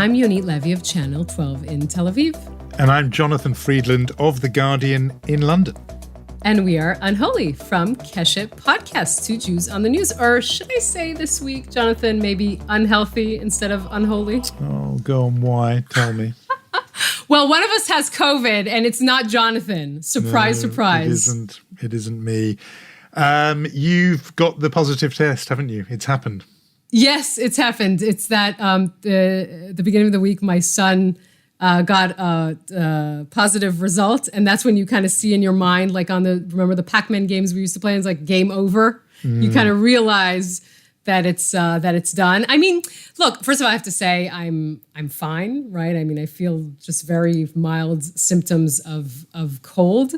I'm Yonit Levy of Channel 12 in Tel Aviv. And I'm Jonathan Friedland of The Guardian in London. And we are Unholy from Keshet Podcast, Two Jews on the News. Or should I say this week, Jonathan, maybe unhealthy instead of unholy? Oh, go on, why? Tell me. Well, one of us has COVID, and it's not Jonathan. Surprise, No, surprise. It isn't me. You've got the positive test, haven't you? It's happened. Yes, it's happened. It's that the beginning of the week, my son got a positive result, and that's when you kind of see in your mind, like remember the Pac-Man games we used to play? It's like game over. You kind of realize that it's done. I mean, look, first of all, I have to say I'm fine, right? I mean, I feel just very mild symptoms of cold.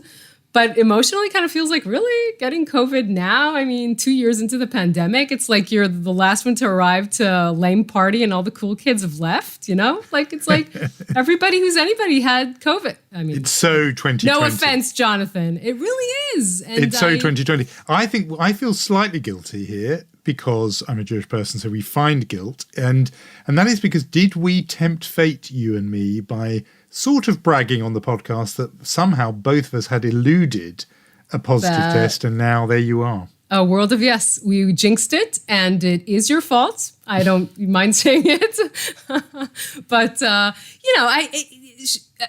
But emotionally kind of feels like, really? Getting COVID now? I mean, 2 years into the pandemic, it's like you're the last one to arrive to a lame party and all the cool kids have left, you know? Like, it's like everybody who's anybody had COVID. I mean, it's so 2020. No offense, Jonathan. It really is. And it's so 2020. I think I feel slightly guilty here because I'm a Jewish person, so we find guilt. And that is because did we tempt fate, you and me, by sort of bragging on the podcast that somehow both of us had eluded a positive test, and now there you are. A world of yes. We jinxed it, and it is your fault. I don't mind saying it. But,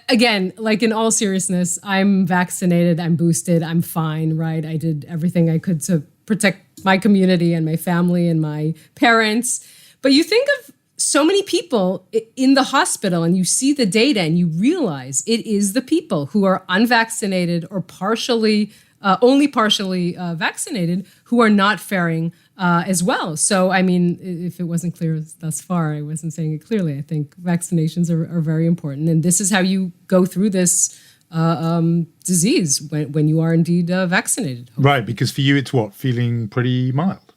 again, like in all seriousness, I'm vaccinated, I'm boosted, I'm fine, right? I did everything I could to protect my community and my family and my parents. But you think of so many people in the hospital and you see the data and you realize it is the people who are unvaccinated or only partially vaccinated who are not faring as well. So, I mean, if it wasn't clear thus far, I wasn't saying it clearly. I think vaccinations are very important. And this is how you go through this disease when you are indeed vaccinated. Hopefully. Right, because for you, it's what? Feeling pretty mild?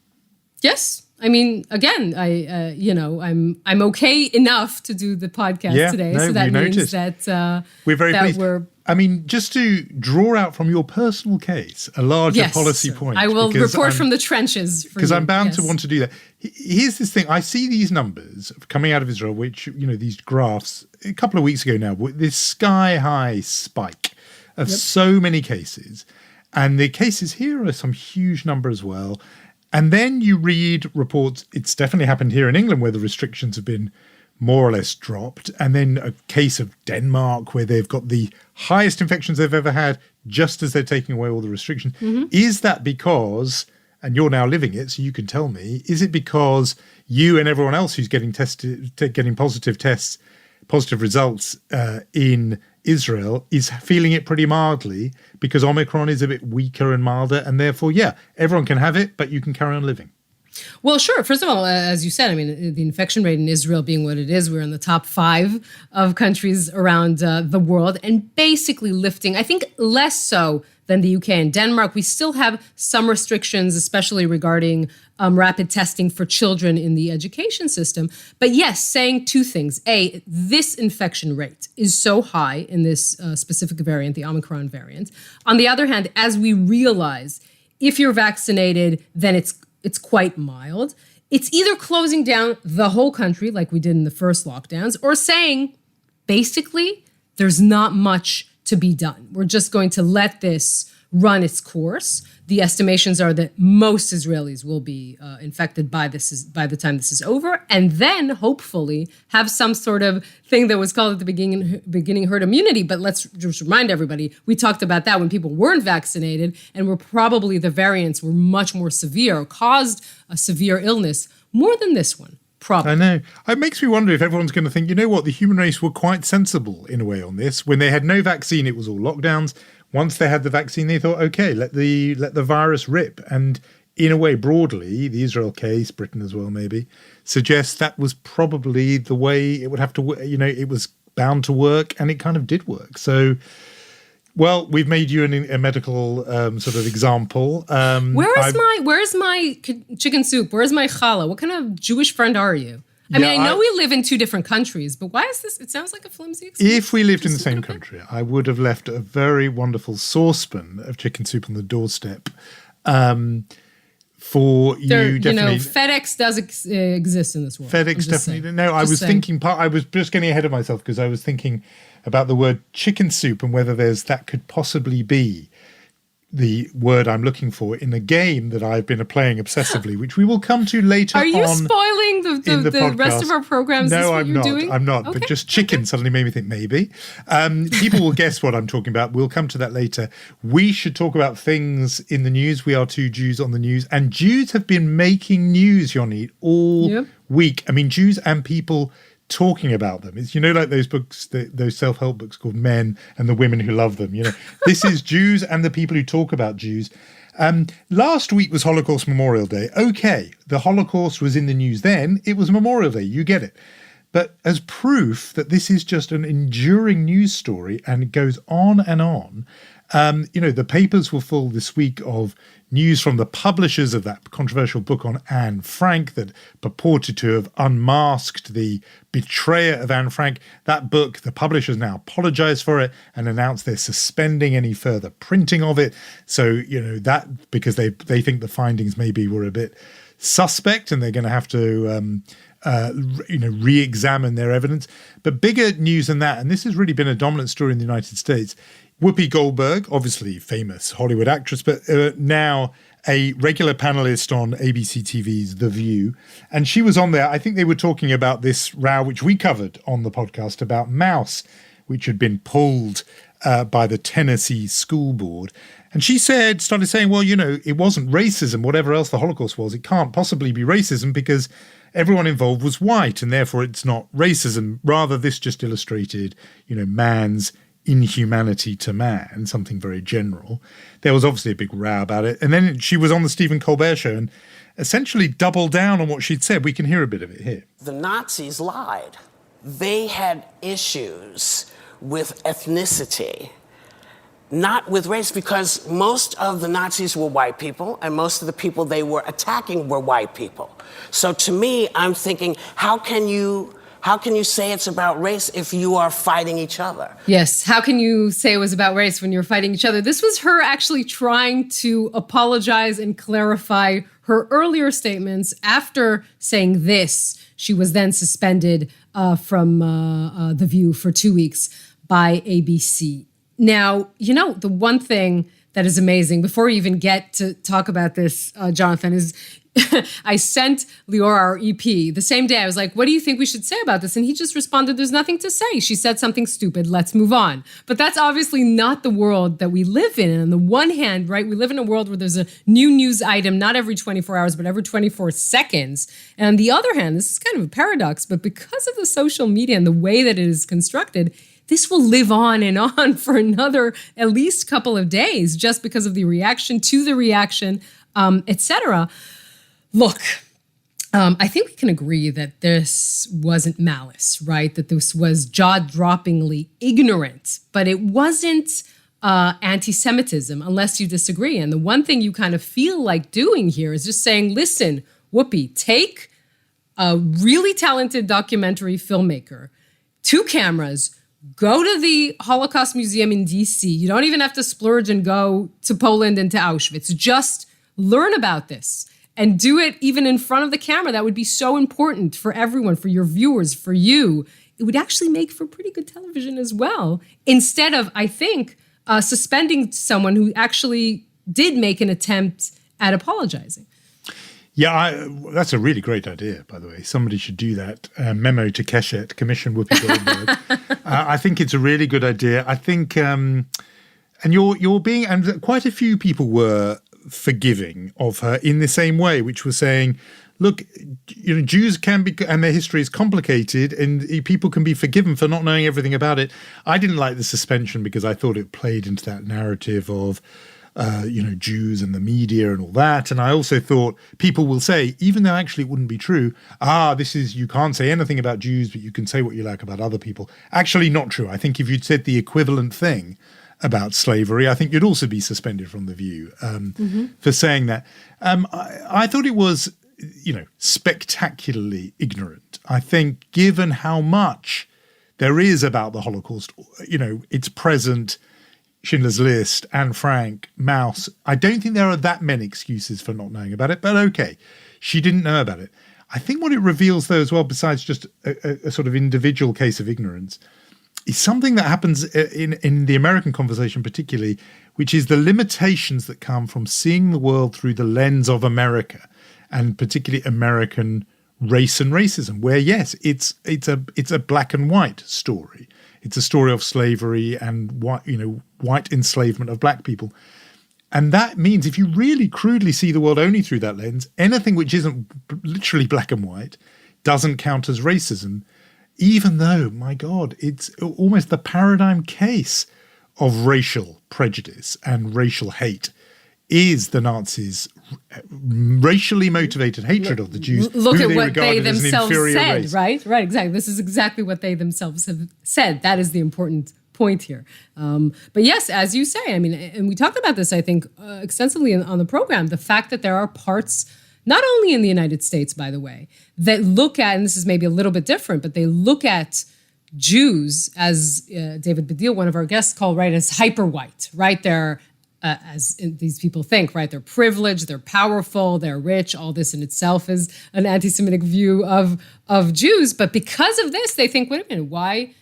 Yes. I mean, again, I'm okay enough to do the podcast today. No, so that means noticed. that we're very pleased. I mean, just to draw out from your personal case a larger policy point. I will report from the trenches. Because I'm bound to want to do that. Here's this thing. I see these numbers coming out of Israel, which, these graphs, a couple of weeks ago now, this sky-high spike of so many cases. And the cases here are some huge number as well. And then you read reports, it's definitely happened here in England where the restrictions have been more or less dropped. And then a case of Denmark where they've got the highest infections they've ever had just as they're taking away all the restrictions. Mm-hmm. Is that because, and you're now living it, so you can tell me, is it because you and everyone else who's getting positive results in Israel is feeling it pretty mildly because Omicron is a bit weaker and milder, and therefore, everyone can have it, but you can carry on living? Well, sure. First of all, as you said, I mean, the infection rate in Israel being what it is, we're in the top 5 of countries around the world and basically lifting, I think less so than the UK and Denmark. We still have some restrictions, especially regarding rapid testing for children in the education system. But yes, saying two things. A, this infection rate is so high in this specific variant, the Omicron variant. On the other hand, as we realize, if you're vaccinated, then it's quite mild. It's either closing down the whole country like we did in the first lockdowns or saying, basically, there's not much to be done. We're just going to let this run its course. The estimations are that most Israelis will be infected by the time this is over, and then hopefully have some sort of thing that was called at the beginning herd immunity. But let's just remind everybody, we talked about that when people weren't vaccinated, and the variants were much more severe, or caused a severe illness more than this one. Probably. I know. It makes me wonder if everyone's going to think, you know what, the human race were quite sensible in a way on this. When they had no vaccine, it was all lockdowns. Once they had the vaccine, they thought, okay, let the virus rip. And in a way, broadly, the Israel case, Britain as well maybe, suggests that was probably the way it would have to, it was bound to work, and it kind of did work. So, well, we've made you a medical sort of example. Where is my chicken soup? Where is my challah? What kind of Jewish friend are you? I know we live in 2 different countries, but why is this? It sounds like a flimsy excuse. If we lived in the same country, I would have left a very wonderful saucepan of chicken soup on the doorstep for you. Definitely, FedEx does exist in this world. FedEx definitely. No, I was thinking. I was just getting ahead of myself because I was thinking about the word chicken soup and whether that could possibly be the word I'm looking for in a game that I've been playing obsessively, which we will come to later on. Are you spoiling the rest of our programs? No, I'm not. I'm not. Okay. But just chicken suddenly made me think maybe. People will guess what I'm talking about. We'll come to that later. We should talk about things in the news. We are two Jews on the news. And Jews have been making news, Yonit, all week. I mean, Jews and people talking about them. It's, like those books, those self-help books called Men and the Women Who Love Them. This is Jews and the people who talk about Jews. Last week was Holocaust Memorial Day. Okay, the Holocaust was in the news then. It was Memorial Day. You get it. But as proof that this is just an enduring news story and it goes on and on, the papers were full this week of news from the publishers of that controversial book on Anne Frank that purported to have unmasked the betrayer of Anne Frank. That book, the publishers now apologize for it and announced they're suspending any further printing of it. So, that because they think the findings maybe were a bit suspect and they're going to have to re-examine their evidence. But bigger news than that, and this has really been a dominant story in the United States, Whoopi Goldberg, obviously famous Hollywood actress, but now a regular panelist on ABC TV's The View. And she was on there. I think they were talking about this row, which we covered on the podcast, about Mouse, which had been pulled by the Tennessee School Board. And she started saying, well, it wasn't racism, whatever else the Holocaust was. It can't possibly be racism because everyone involved was white and therefore it's not racism. Rather, this just illustrated, man's inhumanity to man, something very general. There was obviously a big row about it. And then she was on the Stephen Colbert Show and essentially doubled down on what she'd said. We can hear a bit of it here. The Nazis lied. They had issues with ethnicity, not with race, because most of the Nazis were white people and most of the people they were attacking were white people. So to me, I'm thinking, how can you say it's about race if you are fighting each other? Yes. How can you say it was about race when you're fighting each other? This was her actually trying to apologize and clarify her earlier statements. After saying this, she was then suspended from The View for 2 weeks by ABC. Now, the one thing that is amazing, before we even get to talk about this, Jonathan, is I sent Lior, our EP, the same day. I was like, what do you think we should say about this? And he just responded, there's nothing to say. She said something stupid. Let's move on. But that's obviously not the world that we live in. And on the one hand, right, we live in a world where there's a new news item, not every 24 hours, but every 24 seconds. And on the other hand, this is kind of a paradox, but because of the social media and the way that it is constructed, this will live on and on for another at least couple of days just because of the reaction to the reaction, etc. Look, I think we can agree that this wasn't malice, right? That this was jaw-droppingly ignorant, but it wasn't anti-Semitism, unless you disagree. And the one thing you kind of feel like doing here is just saying, listen, Whoopi, take a really talented documentary filmmaker, 2 cameras, go to the Holocaust Museum in DC. You don't even have to splurge and go to Poland and to Auschwitz. Just learn about this. And do it even in front of the camera. That would be so important for everyone, for your viewers, for you. It would actually make for pretty good television as well. Instead of, I think, suspending someone who actually did make an attempt at apologizing. Yeah, that's a really great idea, by the way. Somebody should do that. Memo to Keshet, Commission Whoopi Goldberg. I think it's a really good idea. I think, and quite a few people were forgiving of her in the same way, which was saying, look, Jews can be, and their history is complicated, and people can be forgiven for not knowing everything about it. I didn't like the suspension because I thought it played into that narrative of, Jews and the media and all that. And I also thought people will say, even though actually it wouldn't be true, you can't say anything about Jews, but you can say what you like about other people. Actually not true. I think if you'd said the equivalent thing about slavery, I think you'd also be suspended from The View for saying that. I thought it was, spectacularly ignorant. I think given how much there is about the Holocaust, it's present, Schindler's List, Anne Frank, Maus. I don't think there are that many excuses for not knowing about it, but okay, she didn't know about it. I think what it reveals, though, as well, besides just a sort of individual case of ignorance, is something that happens in the American conversation particularly, which is the limitations that come from seeing the world through the lens of America, and particularly American race and racism, where, yes, it's a black and white story. It's a story of slavery and white enslavement of black people. And that means if you really crudely see the world only through that lens, anything which isn't literally black and white doesn't count as racism, even though, my God, it's almost the paradigm case of racial prejudice and racial hate is the Nazis' racially motivated hatred of the Jews. Look who at they what they regarded as an themselves inferior said, race. right? Exactly. This is exactly what they themselves have said. That is the important point here. But yes, as you say, I mean, and we talked about this, I think, extensively on the program, the fact that there are parts, not only in the United States, by the way, that look at, and this is maybe a little bit different, but they look at Jews, as David Baddiel, one of our guests, called, right, as hyper-white, right? They're, as these people think, right? They're privileged, they're powerful, they're rich. All this in itself is an anti-Semitic view of Jews. But because of this, they think, wait a minute, why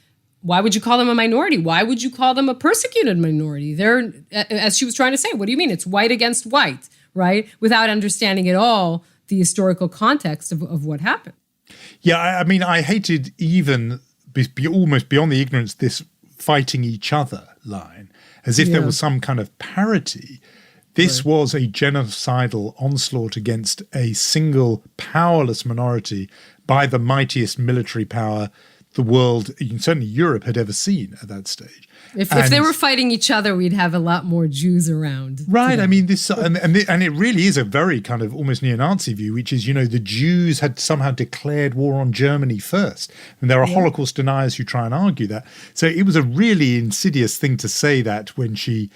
would you call them a minority? Why would you call them a persecuted minority? They're, as she was trying to say, what do you mean? It's white against white, right? Without understanding at all the historical context of what happened. Yeah, I mean, I hated even almost beyond the ignorance, this fighting each other line, as if there was some kind of parity. This was a genocidal onslaught against a single powerless minority by the mightiest military power the world, certainly Europe, had ever seen at that stage. If they were fighting each other, we'd have a lot more Jews around. Right. Today. I mean, this and it really is a very kind of almost neo-Nazi view, which is, the Jews had somehow declared war on Germany first. And there are Holocaust deniers who try and argue that. So it was a really insidious thing to say that when she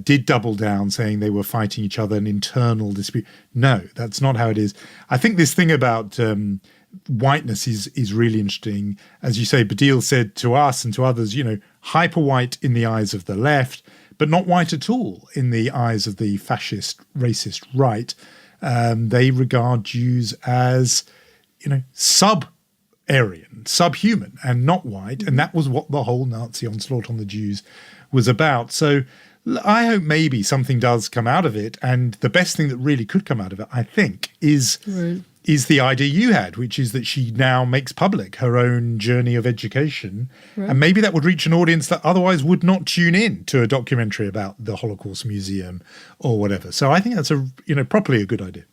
did double down, saying they were fighting each other, an internal dispute. No, that's not how it is. I think this thing about whiteness is really interesting. As you say, Baddiel said to us and to others, hyper white in the eyes of the left, but not white at all in the eyes of the fascist, racist right. They regard Jews as, sub-Aryan, subhuman, and not white. And that was what the whole Nazi onslaught on the Jews was about. So I hope maybe something does come out of it. And the best thing that really could come out of it, I think, is the idea you had, which is that she now makes public her own journey of education. Right. And maybe that would reach an audience that otherwise would not tune in to a documentary about the Holocaust Museum or whatever. So I think that's properly a good idea.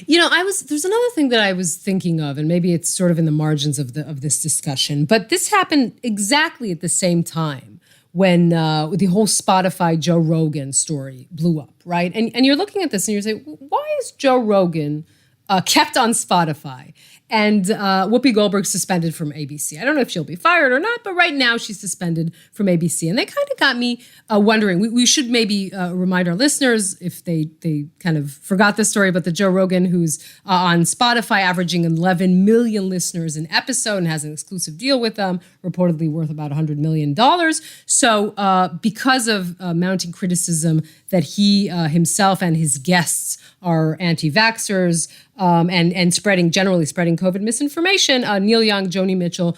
There's another thing that I was thinking of, and maybe it's sort of in the margins of this discussion, but this happened exactly at the same time when the whole Spotify Joe Rogan story blew up, right? And you're looking at this and you're saying, why is Joe Rogan kept on Spotify, and Whoopi Goldberg suspended from ABC? I don't know if she'll be fired or not, but right now she's suspended from ABC. And they kind of got me wondering, we should maybe remind our listeners, if they kind of forgot the story, but the Joe Rogan, who's on Spotify, averaging 11 million listeners an episode and has an exclusive deal with them, reportedly worth about $100 million. So because of mounting criticism that he himself and his guests are anti-vaxxers and generally spreading COVID misinformation, Neil Young, Joni Mitchell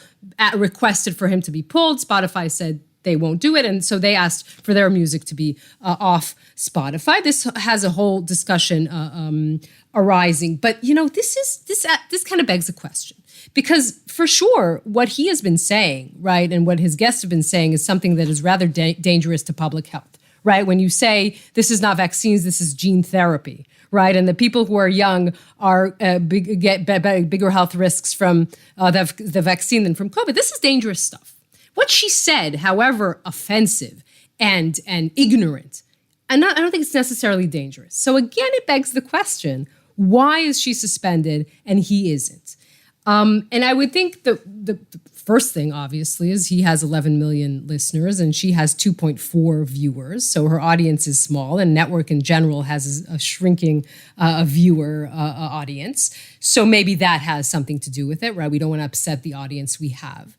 requested for him to be pulled. Spotify said they won't do it, and so they asked for their music to be off Spotify. This has a whole discussion arising, but this kind of begs a question, because for sure what he has been saying, right, and what his guests have been saying is something that is rather dangerous to public health, right? When you say this is not vaccines, this is gene therapy, right? And the people who are young get bigger health risks from the vaccine than from COVID. This is dangerous stuff. What she said, however offensive and ignorant, I don't think it's necessarily dangerous. So again, it begs the question, why is she suspended and he isn't? And I would think the first thing, obviously, is he has 11 million listeners and she has 2.4 viewers. So her audience is small, and network in general has a shrinking viewer audience. So maybe that has something to do with it, right? We don't want to upset the audience we have.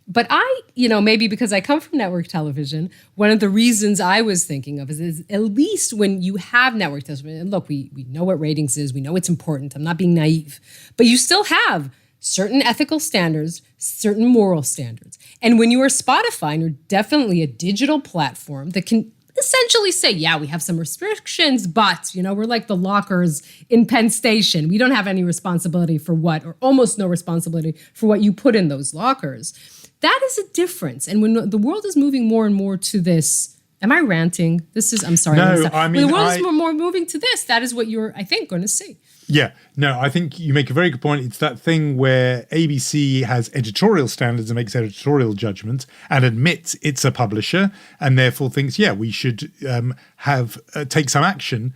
But maybe because I come from network television, one of the reasons I was thinking of is at least when you have network television, and look, we know what ratings is, we know it's important, I'm not being naive, but you still have certain ethical standards, certain moral standards. And when you are Spotify, and you're definitely a digital platform that can essentially say, yeah, we have some restrictions, but, we're like the lockers in Penn Station. We don't have any responsibility for or almost no responsibility for what you put in those lockers. That is a difference. And when the world is moving more and more to this, am I ranting? I'm sorry. No, I mean, when the world is more moving to this, that is what you're, I think, going to see. Yeah, no, I think you make a very good point. It's that thing where ABC has editorial standards and makes editorial judgments and admits it's a publisher and therefore thinks, yeah, we should take some action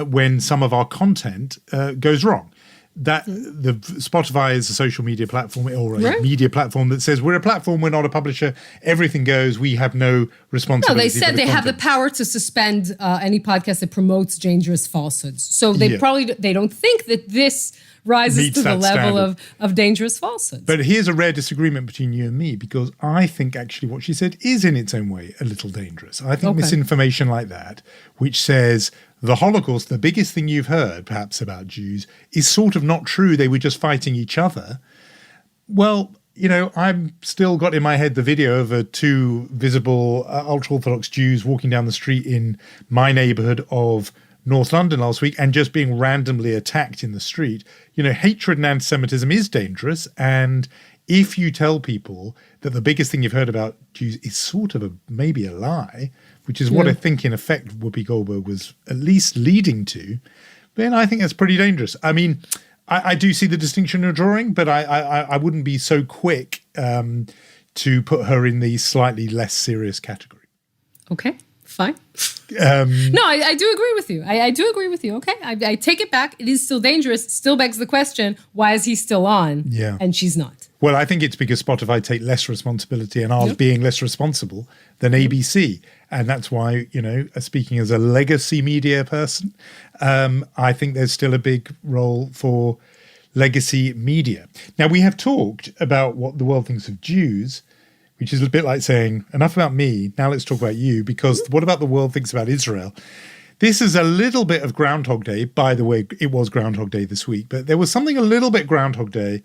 when some of our content goes wrong. That the Spotify is a social media platform or a media platform that says we're a platform, we're not a publisher. Everything goes. We have no responsibility. No, they said they have the content. power to suspend any podcast that promotes dangerous falsehoods. So they don't think that this rises Meets to the level standard. of dangerous falsehoods. But here's a rare disagreement between you and me, because I think actually what she said is in its own way a little dangerous. I think misinformation like that, which says the Holocaust, the biggest thing you've heard perhaps about Jews, is sort of not true. They were just fighting each other. Well, I'm still got in my head the video of two visible ultra-Orthodox Jews walking down the street in my neighborhood of North London last week and just being randomly attacked in the street. Hatred and anti-Semitism is dangerous. And if you tell people that the biggest thing you've heard about Jews is sort of maybe a lie, which is what I think in effect Whoopi Goldberg was at least leading to, then I think that's pretty dangerous. I mean, I do see the distinction you're drawing, but I wouldn't be so quick to put her in the slightly less serious category. Okay, fine. No, I do agree with you. I do agree with you. Okay, I take it back. It is still dangerous. Still begs the question, why is he still on? Yeah. And she's not. Well, I think it's because Spotify take less responsibility and are being less responsible than ABC. And that's why, speaking as a legacy media person, I think there's still a big role for legacy media. Now, we have talked about what the world thinks of Jews, which is a bit like saying, enough about me, now let's talk about you, because what about the world thinks about Israel? This is a little bit of Groundhog Day. By the way, it was Groundhog Day this week, but there was something a little bit Groundhog Day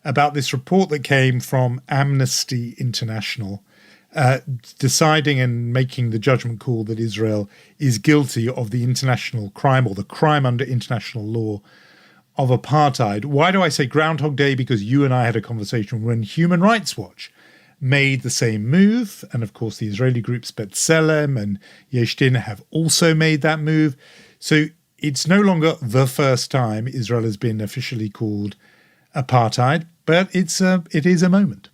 about this report that came from Amnesty International, deciding and making the judgment call that Israel is guilty of the international crime or the crime under international law of apartheid. Why do I say Groundhog Day? Because you and I had a conversation when Human Rights Watch made the same move. And of course, the Israeli groups B'Tselem and Yesh Din have also made that move. So it's no longer the first time Israel has been officially called apartheid, but it is a moment.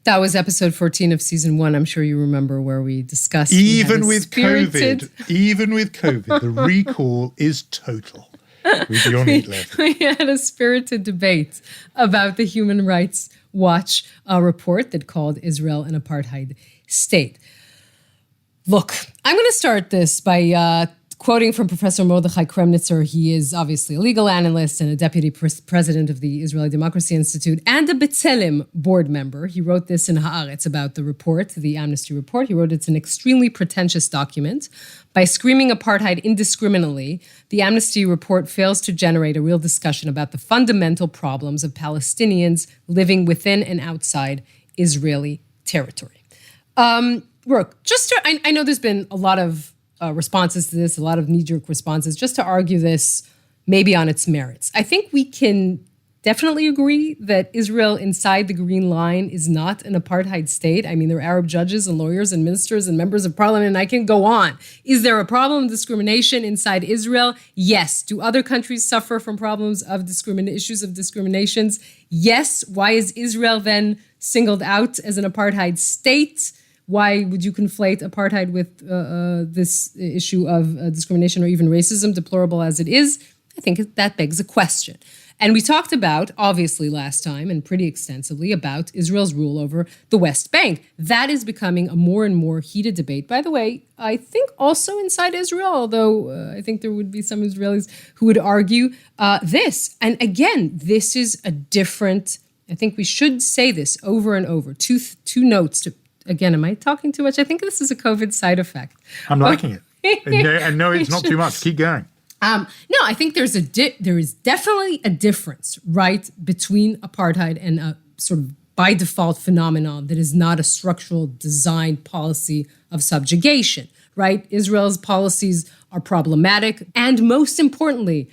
That was episode 14 of season 1. I'm sure you remember where we discussed. Even with COVID, the recall is total. With Yonit left. We had a spirited debate about the Human Rights Watch report that called Israel an apartheid state. Look, I'm going to start this by quoting from Professor Mordechai Kremnitzer. He is obviously a legal analyst and a deputy president of the Israeli Democracy Institute and a B'Tselem board member. He wrote this in Haaretz about the report, the Amnesty report. He wrote it's an extremely pretentious document. By screaming apartheid indiscriminately, the Amnesty report fails to generate a real discussion about the fundamental problems of Palestinians living within and outside Israeli territory. Rook, I know there's been a lot of responses to this, a lot of knee-jerk responses, just to argue this maybe on its merits. I think we can definitely agree that Israel inside the Green Line is not an apartheid state. I mean, there are Arab judges and lawyers and ministers and members of parliament, and I can go on. Is there a problem of discrimination inside Israel? Yes. Do other countries suffer from problems of issues of discriminations? Yes. Why is Israel then singled out as an apartheid state? Why would you conflate apartheid with this issue of discrimination or even racism, deplorable as it is? I think that begs a question. And we talked about, obviously last time and pretty extensively, about Israel's rule over the West Bank. That is becoming a more and more heated debate. By the way, I think also inside Israel, although I think there would be some Israelis who would argue this. And again, this is a different I think we should say this over and over. Two notes. Again, am I talking too much? I think this is a COVID side effect. I'm liking it. And no, it's not too much. Keep going. No, I think there is definitely a difference, right, between apartheid and a sort of by default phenomenon that is not a structural design policy of subjugation, right? Israel's policies are problematic, and most importantly,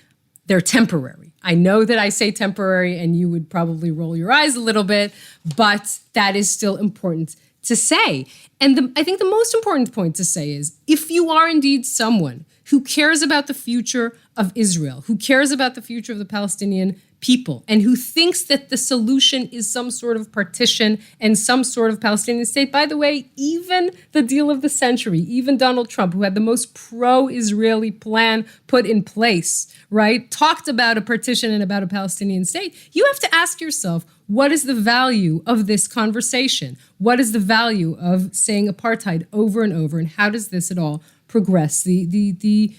they're temporary. I know that I say temporary and you would probably roll your eyes a little bit, but that is still important to say. And I think the most important point to say is, if you are indeed someone who cares about the future of Israel, who cares about the future of the Palestinian people, and who thinks that the solution is some sort of partition and some sort of Palestinian state. By the way, even the deal of the century, even Donald Trump, who had the most pro-Israeli plan put in place, right, talked about a partition and about a Palestinian state. You have to ask yourself, what is the value of this conversation? What is the value of saying apartheid over and over? And how does this at all progress the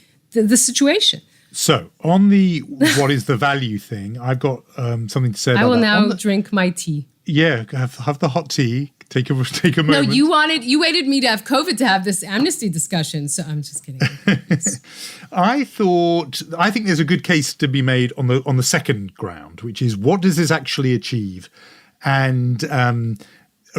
situation? So, on the what is the value thing, I've got something to say about that. I will now drink my tea. Yeah, have the hot tea. Take a moment. No, you waited me to have COVID to have this amnesty discussion, so I'm just kidding. I think there's a good case to be made on the second ground, which is, what does this actually achieve? And a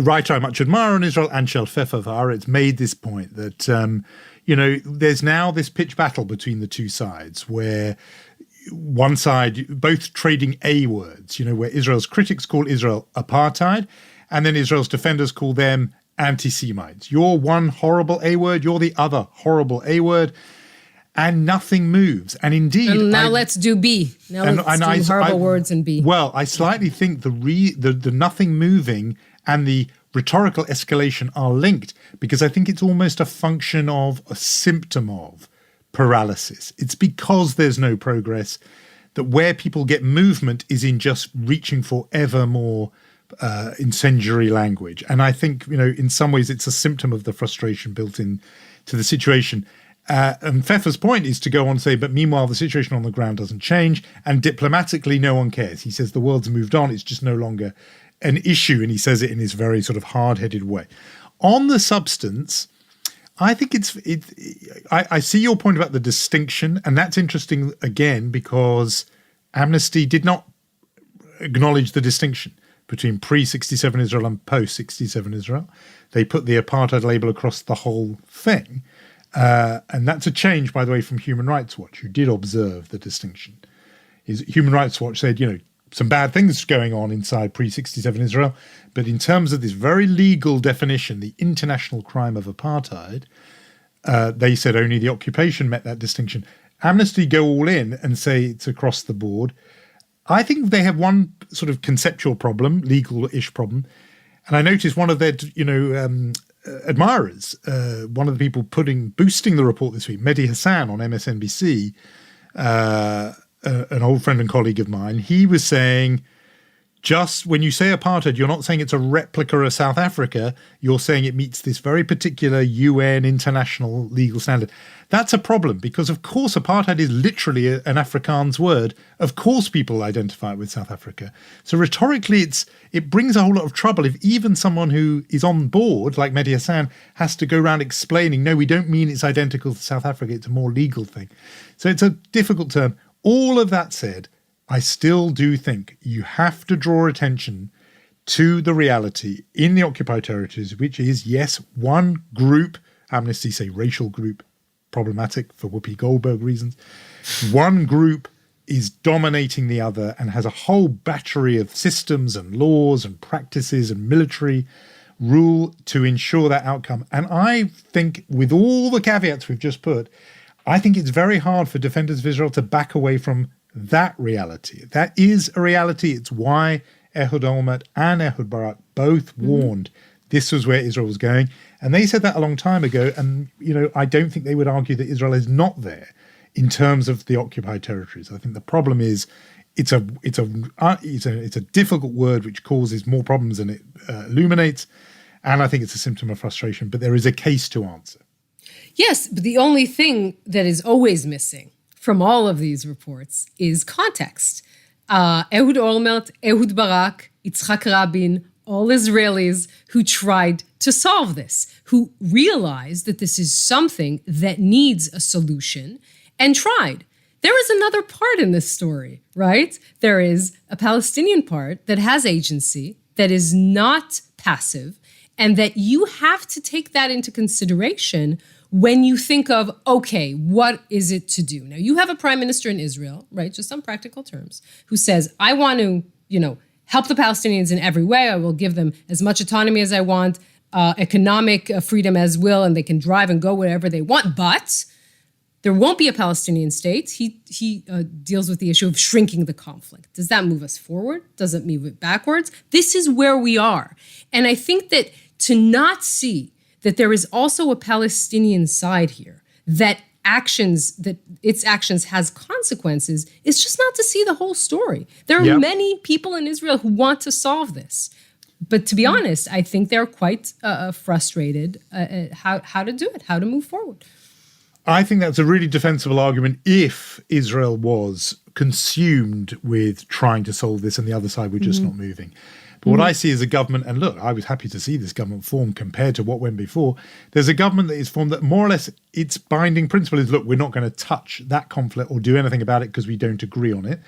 writer I much admire on Israel, Anshel Pfeffer, it's made this point that there's now this pitched battle between the two sides, where one side, both trading A words, where Israel's critics call Israel apartheid, and then Israel's defenders call them anti-Semites. You're one horrible A word, you're the other horrible A word, and nothing moves. And indeed... And now let's do B. Now let's do horrible words and B. Well, I slightly think the nothing moving and the rhetorical escalation are linked, because I think it's almost a function of, a symptom of paralysis. It's because there's no progress that where people get movement is in just reaching for ever more incendiary language. And I think, in some ways it's a symptom of the frustration built in to the situation. And Pfeffer's point is to go on and say, but meanwhile, the situation on the ground doesn't change, and diplomatically, no one cares. He says the world's moved on. It's just no longer an issue, and he says it in his very sort of hard-headed way. On the substance, I think I see your point about the distinction, and that's interesting again, because Amnesty did not acknowledge the distinction between pre-67 Israel and post-67 Israel. They put the apartheid label across the whole thing. And that's a change, by the way, from Human Rights Watch, who did observe the distinction. Human Rights Watch said, some bad things going on inside pre-67 Israel, but in terms of this very legal definition, the international crime of apartheid, they said only the occupation met that distinction. Amnesty go all in and say it's across the board. I think they have one sort of conceptual problem, legal-ish problem, and I noticed one of their, admirers, one of the people boosting the report this week, Mehdi Hassan on MSNBC, an old friend and colleague of mine, he was saying, just when you say apartheid, you're not saying it's a replica of South Africa, you're saying it meets this very particular UN international legal standard. That's a problem, because of course apartheid is literally an Afrikaans word. Of course people identify it with South Africa. So rhetorically it brings a whole lot of trouble if even someone who is on board, like Mehdi Hassan, has to go around explaining, no, we don't mean it's identical to South Africa, it's a more legal thing. So it's a difficult term. All of that said, I still do think you have to draw attention to the reality in the occupied territories, which is, yes, one group, Amnesty say racial group, problematic for Whoopi Goldberg reasons, one group is dominating the other and has a whole battery of systems and laws and practices and military rule to ensure that outcome. And I think, with all the caveats we've just put, I think it's very hard for defenders of Israel to back away from that reality. That is a reality. It's why Ehud Olmert and Ehud Barak both warned this was where Israel was going. And they said that a long time ago. And, I don't think they would argue that Israel is not there in terms of the occupied territories. I think the problem is it's a difficult word which causes more problems than it illuminates. And I think it's a symptom of frustration. But there is a case to answer. Yes, but the only thing that is always missing from all of these reports is context. Ehud Olmert, Ehud Barak, Yitzhak Rabin, all Israelis who tried to solve this, who realized that this is something that needs a solution and tried. There is another part in this story, right? There is a Palestinian part that has agency, that is not passive, and that you have to take that into consideration when you think of, okay, what is it to do? Now, you have a prime minister in Israel, right, just on practical terms, who says, I want to, help the Palestinians in every way. I will give them as much autonomy as I want, economic freedom as will, and they can drive and go wherever they want. But there won't be a Palestinian state. He deals with the issue of shrinking the conflict. Does that move us forward? Does it move it backwards? This is where we are. And I think that to not see that there is also a Palestinian side here, that its actions has consequences, is just not to see the whole story. There are many people in Israel who want to solve this. But to be honest, I think they're quite frustrated at how to do it, how to move forward. I think that's a really defensible argument if Israel was consumed with trying to solve this and the other side were just not moving. But what I see is a government, and look, I was happy to see this government form compared to what went before. There's a government that is formed that more or less its binding principle is, look, we're not going to touch that conflict or do anything about it because we don't agree on it,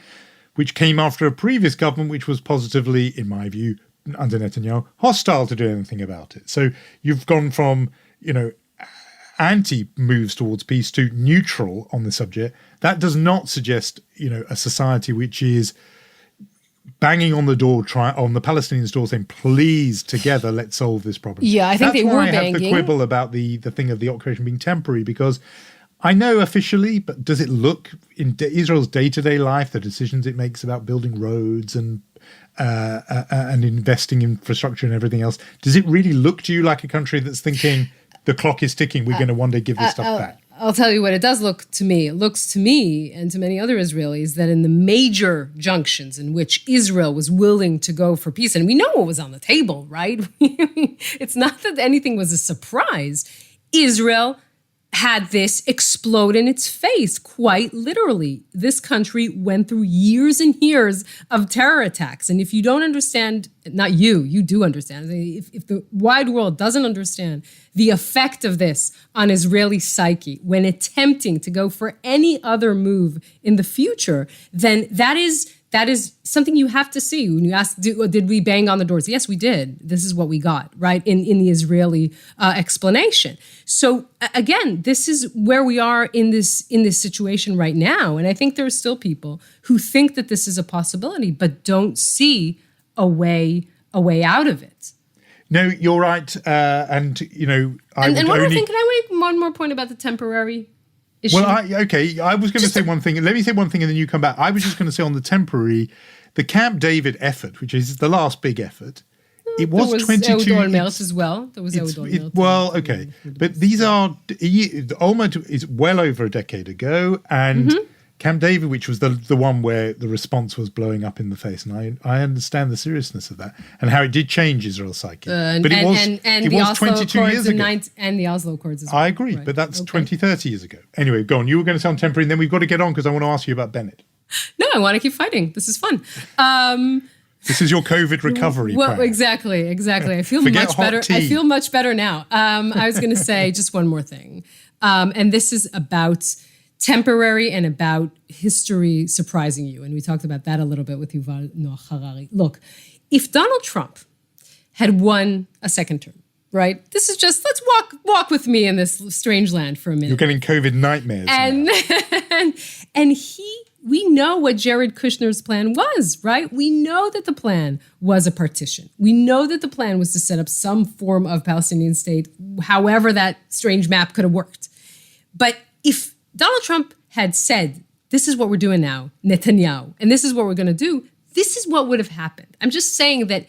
which came after a previous government which was positively, in my view, under Netanyahu, hostile to do anything about it. So you've gone from, anti-moves towards peace to neutral on the subject. That does not suggest, a society which is banging on the door, on the Palestinians' door, saying, "Please, together, let's solve this problem." Yeah, I think they were banging. That's why I have the quibble about the thing of the occupation being temporary, because I know officially, but does it look in Israel's day-to-day life, the decisions it makes about building roads and investing in infrastructure and everything else, does it really look to you like a country that's thinking the clock is ticking, we're going to one day give this stuff back? I'll tell you what it does look to me. It looks to me and to many other Israelis that in the major junctions in which Israel was willing to go for peace, and we know what was on the table, right? It's not that anything was a surprise. Israel had this explode in its face, quite literally. This country went through years and years of terror attacks. And if you don't understand, not you do understand. If the wide world doesn't understand the effect of this on Israeli psyche when attempting to go for any other move in the future, then that is something you have to see. When you ask, did we bang on the doors? Yes, we did. This is what we got, right, in the Israeli explanation. So again, this is where we are in this situation right now. And I think there are still people who think that this is a possibility, but don't see a way out of it. No, you're right. And one more thing, can I make one more point about the temporary issue? Well, I was going to say one thing. Let me say one thing and then you come back. I was just going to say on the temporary, the Camp David effort, which is the last big effort, it was 22 years as well. There was well, okay. But these are almost is well over a decade ago, and Camp David, which was the one where the response was blowing up in the face, and I understand the seriousness of that and how it did change Israel's psyche. But it was 22 years ago. And the Oslo Accords as well. I agree, right. But that's 20, 30 years ago. Anyway, go on. You were going to sound temporary, and then we've got to get on because I want to ask you about Bennett. No, I want to keep fighting. This is fun. This is your COVID recovery. Well, exactly. I feel much better. Tea. I feel much better now. I was going to say just one more thing, and this is about temporary and about history surprising you. And we talked about that a little bit with Yuval Noah Harari. Look, if Donald Trump had won a second term, right? This is just, let's walk with me in this strange land for a minute. You're getting COVID nightmares. And we know what Jared Kushner's plan was, right? We know that the plan was a partition. We know that the plan was to set up some form of Palestinian state, however that strange map could have worked. But if Donald Trump had said, this is what we're doing now, Netanyahu, and this is what we're going to do, this is what would have happened. I'm just saying that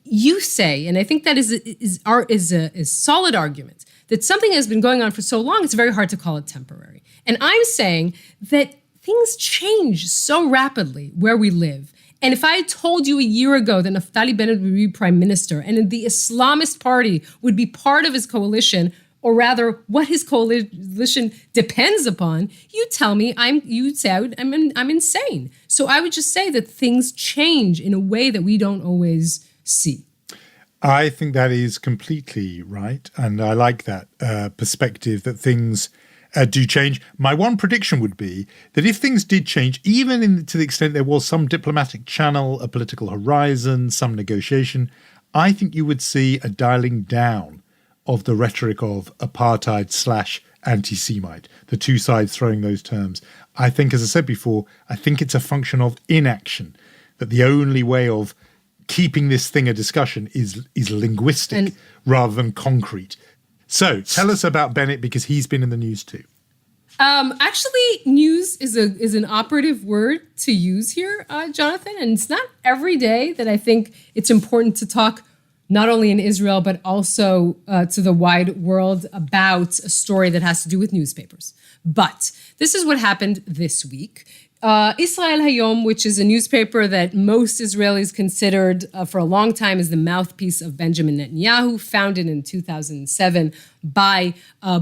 you say, and I think that is a solid argument, that something has been going on for so long, it's very hard to call it temporary. And I'm saying that things change so rapidly where we live. And if I had told you a year ago that Naftali Bennett would be prime minister and the Islamist party would be part of his coalition, or rather what his coalition depends upon, you tell me I'm insane. So I would just say that things change in a way that we don't always see. I think that is completely right. And I like that perspective that things do change. My one prediction would be that if things did change, even to the extent there was some diplomatic channel, a political horizon, some negotiation, I think you would see a dialing down of the rhetoric of apartheid / anti-Semite, the two sides throwing those terms. I think, as I said before, I think it's a function of inaction, that the only way of keeping this thing a discussion is linguistic rather than concrete. So tell us about Bennett, because he's been in the news too. Actually, news is an operative word to use here, Jonathan. And it's not every day that I think it's important to talk not only in Israel, but also to the wide world about a story that has to do with newspapers. But this is what happened this week. Israel Hayom, which is a newspaper that most Israelis considered for a long time as the mouthpiece of Benjamin Netanyahu, founded in 2007 by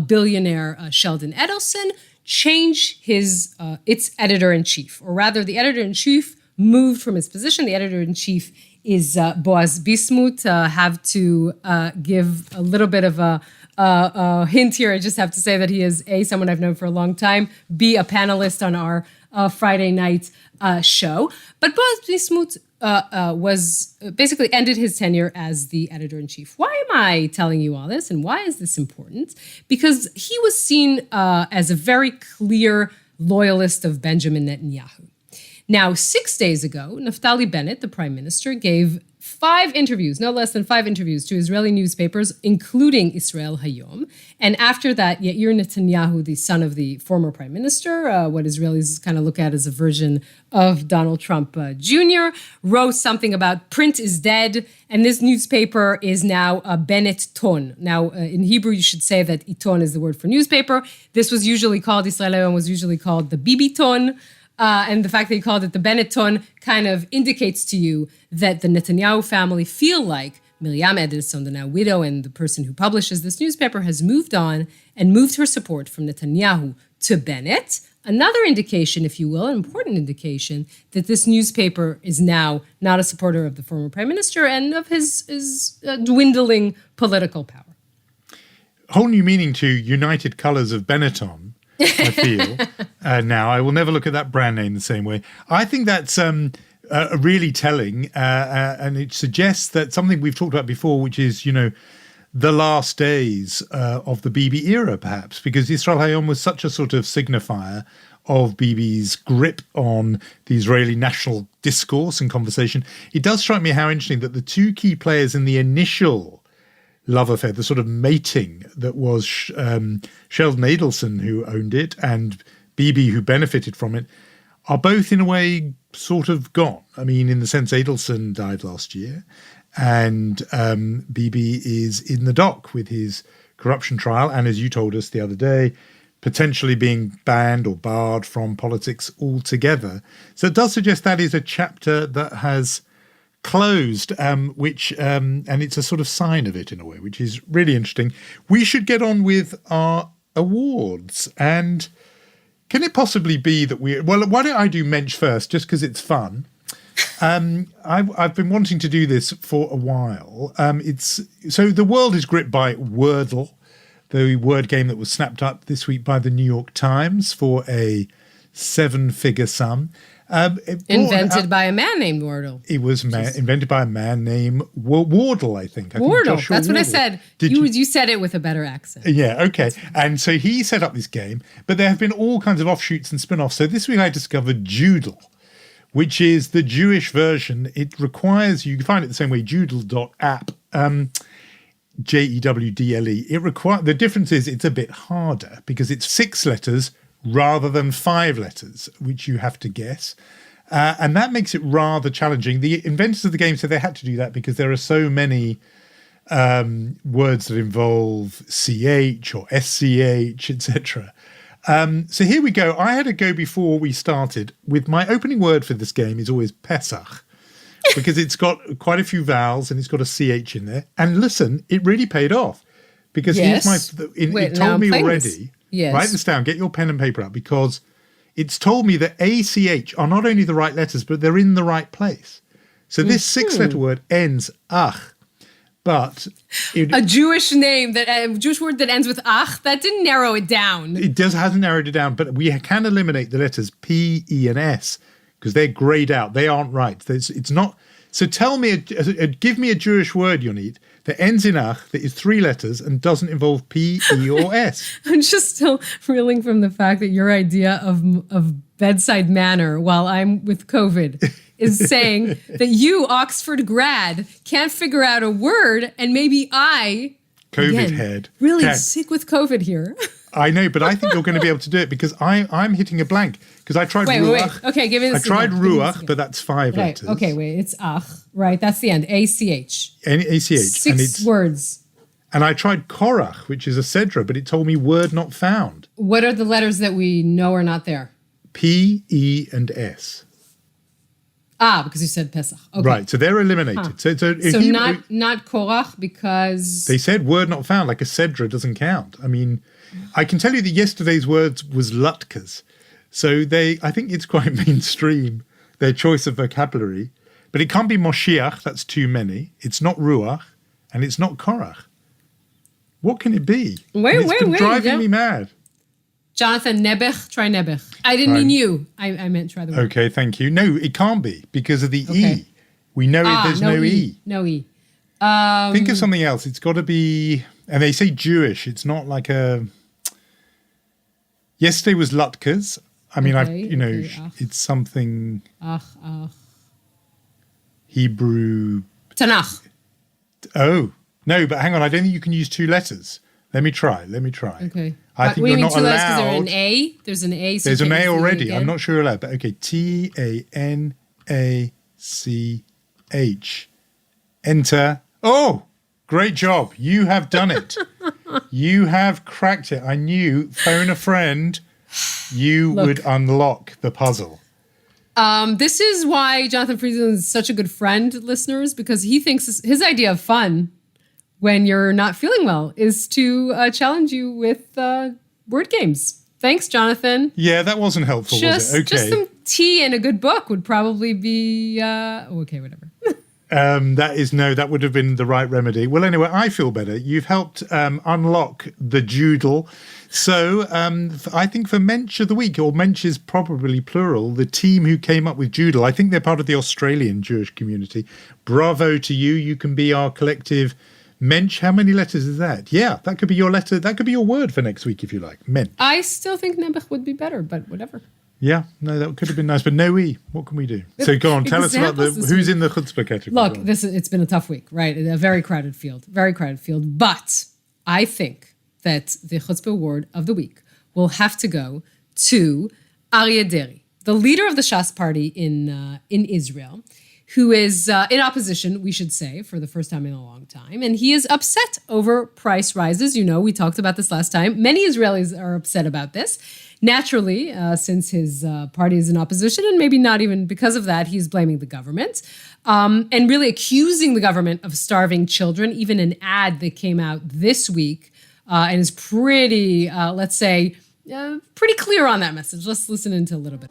billionaire Sheldon Adelson, changed its editor-in-chief. Or rather, the editor-in-chief moved from his position. The editor-in-chief is Boaz Bismuth. Have to give a little bit of a hint here. I just have to say that he is A, someone I've known for a long time, B, a panelist on our Friday night show. But Boaz Bismuth was basically ended his tenure as the editor-in-chief. Why am I telling you all this, and why is this important? Because he was seen as a very clear loyalist of Benjamin Netanyahu. Now, 6 days ago, Naftali Bennett, the prime minister, gave 5 interviews, no less than 5 interviews, to Israeli newspapers, including Israel Hayom. And after that, Yair Netanyahu, the son of the former prime minister, what Israelis kind of look at as a version of Donald Trump Jr., wrote something about print is dead, and this newspaper is now a Bennett ton. Now, in Hebrew, you should say that iton is the word for newspaper. This was usually called, Israel Hayom was usually called the Bibi ton. And the fact that he called it the Benetton kind of indicates to you that the Netanyahu family feel like Miriam Edelson, the now widow and the person who publishes this newspaper, has moved on and moved her support from Netanyahu to Bennett. Another indication, if you will, an important indication, that this newspaper is now not a supporter of the former prime minister and of his dwindling political power. Whole new meaning to United Colours of Benetton. I feel now. I will never look at that brand name the same way. I think that's really telling, and it suggests that something we've talked about before, which is, the last days of the Bibi era, perhaps, because Israel Hayom was such a sort of signifier of Bibi's grip on the Israeli national discourse and conversation. It does strike me how interesting that the two key players in the initial love affair, the sort of mating that was Sheldon Adelson, who owned it, and Bibi, who benefited from it, are both in a way sort of gone. I mean, in the sense Adelson died last year, and Bibi is in the dock with his corruption trial, and as you told us the other day, potentially being banned or barred from politics altogether. So it does suggest that is a chapter that has closed, which and it's a sort of sign of it in a way, which is really interesting. We should get on with our awards. And can it possibly be that well, why don't I do mensch first, just because it's fun? I've been wanting to do this for a while. So the world is gripped by Wordle, the word game that was snapped up this week by the New York Times for a 7-figure sum. Invented by a man named Wardle. It was invented by a man named Wardle, I think. Wardle, that's what I said. You said it with a better accent. Yeah, okay. And so he set up this game, but there have been all kinds of offshoots and spin-offs. So this week I discovered Jewdle, which is the Jewish version. It requires, you can find it the same way, jewdle.app, Jewdle. The difference is it's a bit harder because it's 6 letters rather than 5 letters, which you have to guess. And that makes it rather challenging. The inventors of the game said they had to do that because there are so many words that involve CH or SCH, etc. So here we go. I had a go before we started with my opening word for this game is always Pesach, because it's got quite a few vowels and it's got a CH in there. And listen, it really paid off. Because Yes. it Now told I'm me playing already. this. Yes. Write this down. Get your pen and paper out, because it's told me that ACH are not only the right letters, but they're in the right place. So this 6-letter word ends ach, but A Jewish name, a Jewish word that ends with ach, that didn't narrow it down. it hasn't narrowed it down. But we can eliminate the letters P, E, and S because they're grayed out. They aren't right. It's not. So tell me, give me a Jewish word, Yonit, that ends in ach, that is 3 letters and doesn't involve P, E, or S. I'm just still reeling from the fact that your idea of bedside manner while I'm with COVID is saying that you, Oxford grad, can't figure out a word, and maybe I, COVID again, head. really Head. sick with COVID here. I know, but I think you're going to be able to do it because I'm hitting a blank. Because I tried Wait. ruach. Okay, give me this. I tried again. Give me this ruach, again. but that's 5 Right. letters. Okay, wait. It's ach. Right. That's the end. ACH. ACH. 6 words. And I tried korach, which is a cedra, but it told me word not found. What are the letters that we know are not there? P, E, and S. Because you said Pesach. Okay. Right, so they're eliminated. So not Korach because they said word not found, like a cedra doesn't count. I mean, I can tell you that yesterday's words was lutkas. So I think it's quite mainstream, their choice of vocabulary. But it can't be Moshiach, that's too many. It's not Ruach, and it's not Korach. What can it be? It's been driving me mad. Jonathan, Nebech, try Nebech. I didn't mean you. I meant try the word. Okay, thank you. No, it can't be because of the E. We know there's no E. No E. Think of something else. It's got to be, and they say Jewish. It's not like a. Yesterday was Lutkas. I mean, it's something. Hebrew. Tanakh. Oh no, but hang on. I don't think you can use 2 letters. Let me try. Okay. I think what do you're you mean not 2 letters? Because allowed. there's an A. There's an A. So There's you an can't A use the already. again. I'm not sure you're allowed, but okay. TANACH. Enter. Oh, great job. You have done it. You have cracked it. I knew, phone a friend, you would unlock the puzzle. This is why Jonathan Friedland is such a good friend, listeners, because he thinks his idea of fun when you're not feeling well is to challenge you with word games. Thanks, Jonathan. Yeah, that wasn't helpful, was it? Okay. Just some tea and a good book would probably be okay, whatever. That would have been the right remedy. Well, anyway, I feel better. You've helped unlock the Jewdle. So I think for Mensch of the Week, or Mensch is probably plural, the team who came up with Jewdle, I think they're part of the Australian Jewish community. Bravo to you. You can be our collective Mensch. How many letters is that? Yeah, that could be your letter. That could be your word for next week if you like. Mensch. I still think Nebuch would be better, but whatever. Yeah, no, that could have been nice, but no E. What can we do? So go on, tell us about who's in the chutzpah category. Look, it's been a tough week, right? A very crowded field. But I think that the chutzpah award of the week will have to go to Aryeh Deri, the leader of the Shas party in Israel, who is in opposition, we should say, for the first time in a long time. And he is upset over price rises. You know, we talked about this last time. Many Israelis are upset about this. Naturally, since his party is in opposition, and maybe not even because of that, he's blaming the government and really accusing the government of starving children. Even an ad that came out this week and is pretty, let's say, pretty clear on that message. Let's listen into a little bit.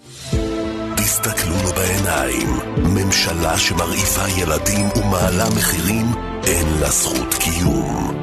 תסתכלו לו בעיניים, ממשלה שמרעיפה ילדים ומעלה מחירים, אין לה זכות קיום.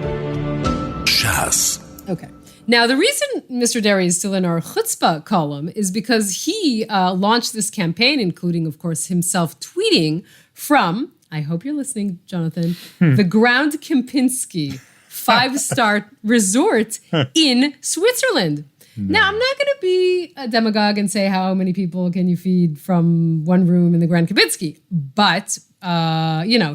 ש"ס. Okay. Now, the reason Mr. Deri is still in our chutzpah column is because he launched this campaign, including, of course, himself tweeting from, I hope you're listening, Jonathan, the Ground Kempinski 5-star resort in Switzerland. Now, I'm not going to be a demagogue and say how many people can you feed from one room in the Grand Kempinski, but,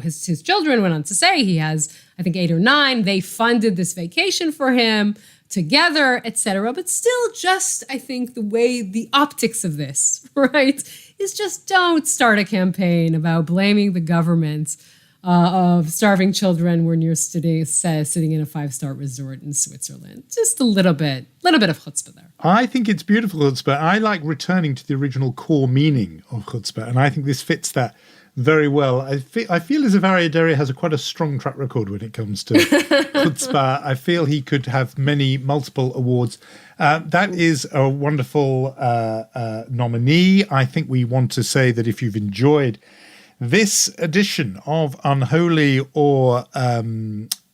his children went on to say he has, I think, 8 or 9. They funded this vacation for him together, etc. But still just, I think, the optics of this, right, is just don't start a campaign about blaming the government of starving children when you're sitting in a 5-star resort in Switzerland. Just a little bit of chutzpah there. I think it's beautiful chutzpah. I like returning to the original core meaning of chutzpah, and I think this fits that very well. I feel as if Aryeh Deri has quite a strong track record when it comes to chutzpah. I feel he could have multiple awards. That is a wonderful nominee. I think we want to say that if you've enjoyed this edition of Unholy or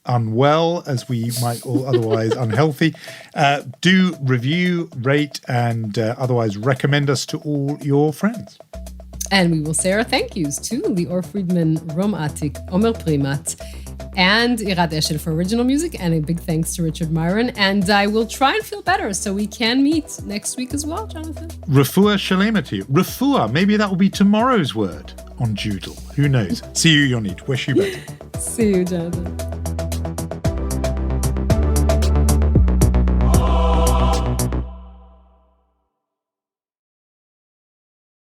Unwell, as we might call otherwise unhealthy, do review, rate, and otherwise recommend us to all your friends. And we will say our thank yous to Lior Friedman, Rom Atik, Omer Primat, and Irad Eshel for original music, and a big thanks to Richard Myron. And I will try and feel better so we can meet next week as well, Jonathan. Refuah Shalema to you. Refuah, maybe that will be tomorrow's word on Jewdle. Who knows? See you, Yonit. Wish you better. See you, Jonathan.